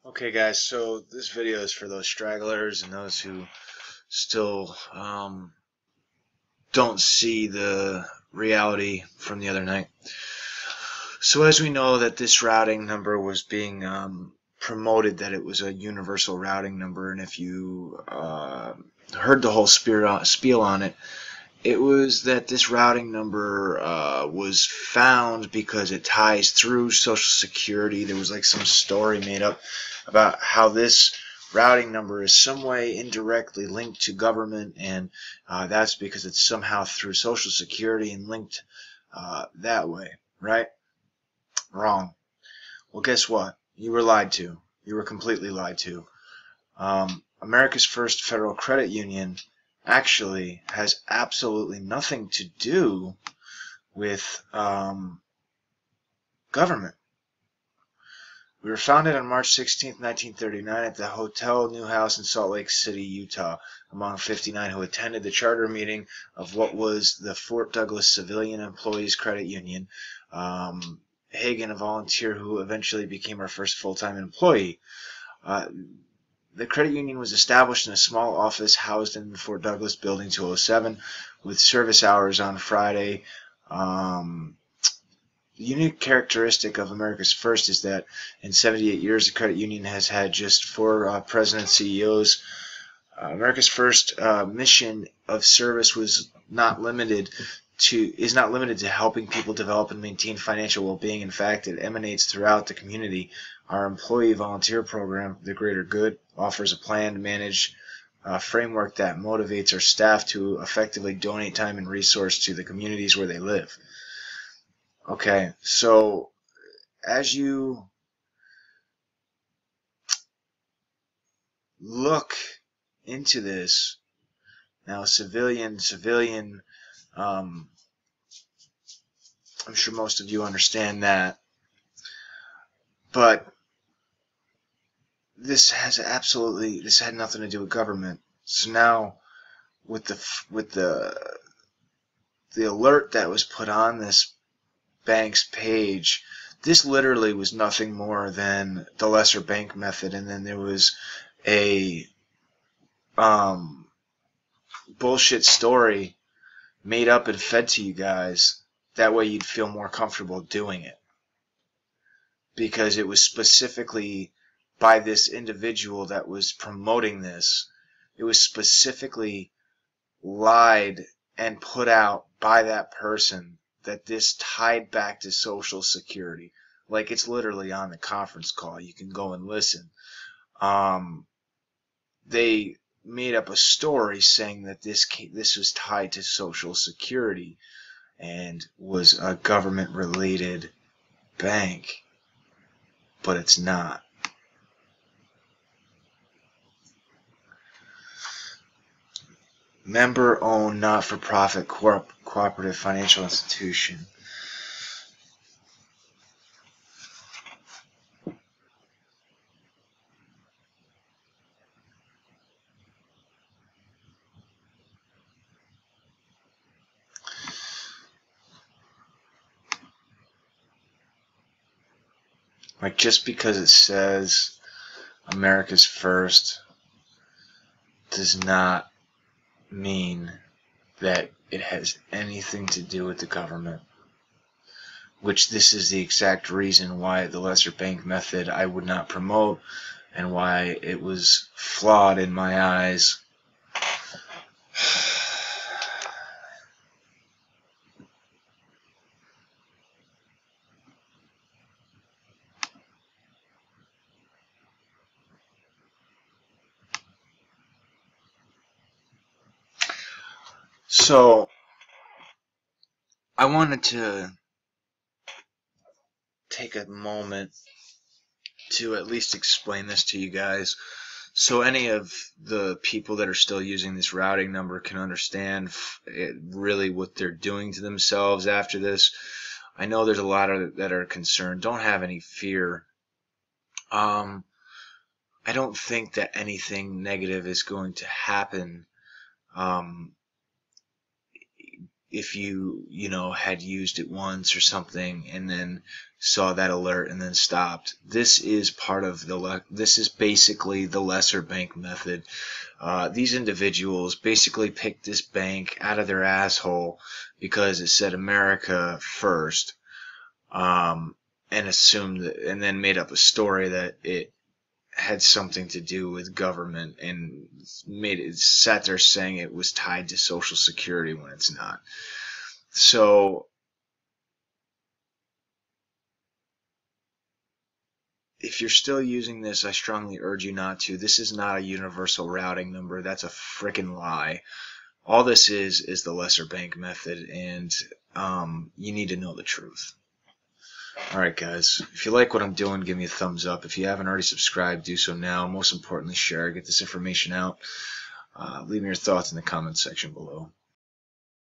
Okay guys, so this video is for those stragglers and those who still don't see the reality from the other night. So as we know that this routing number was being promoted, that it was a universal routing number, and if you heard the whole spiel on it, it was that this routing number was found because it ties through Social Security. There was like some story made up about how this routing number is some way indirectly linked to government, and that's because it's somehow through Social Security and linked that way, right? Wrong. Well, guess what? You were lied to. You were completely lied to. America's first federal credit union actually has absolutely nothing to do with government. We were founded on March 16, 1939 at the Hotel New House in Salt Lake City, Utah, among 59 who attended the charter meeting of what was the Fort Douglas Civilian Employees Credit Union. Hagen, a volunteer who eventually became our first full-time employee. The credit union was established in a small office housed in the Fort Douglas Building 207 with service hours on Friday. The unique characteristic of America's First is that in 78 years the credit union has had just 4 president CEOs. America's First mission of service is not limited to helping people develop and maintain financial well-being. In fact, it emanates throughout the community. Our employee volunteer program, The Greater Good, offers a planned, managed framework that motivates our staff to effectively donate time and resource to the communities where they live. Okay, so as you look into this, now civilian, I'm sure most of you understand that, but this had nothing to do with government. So now, with the alert that was put on this bank's page, this literally was nothing more than the lesser bank method, and then there was a bullshit story made up and fed to you guys. That way you'd feel more comfortable doing it, because it was specifically by this individual that was promoting this. It was specifically lied and put out by that person that this tied back to Social Security. Like, it's literally on the conference call. You can go and listen. They made up a story saying that this was tied to Social Security and was a government-related bank, but it's not. Member-owned, not-for-profit, cooperative financial institution. Like, just because it says America's First does not mean that it has anything to do with the government, which this is the exact reason why the lesser bank method I would not promote, and why it was flawed in my eyes. So I wanted to take a moment to at least explain this to you guys, so any of the people that are still using this routing number can understand really what they're doing to themselves after this. I know there's a lot that are concerned. Don't have any fear. I don't think that anything negative is going to happen if you know, had used it once or something and then saw that alert and then stopped. This is part of this is basically the lesser bank method. These individuals basically picked this bank out of their asshole because it said America first, and assumed that, and then made up a story that it had something to do with government, and sat there saying it was tied to Social Security when it's not. So if you're still using this, I strongly urge you not to. This is not a universal routing number. That's a frickin' lie. All this is the lesser bank method, and you need to know the truth. Alright guys, if you like what I'm doing, give me a thumbs up. If you haven't already subscribed, do so now. Most importantly, share, get this information out. Leave me your thoughts in the comments section below.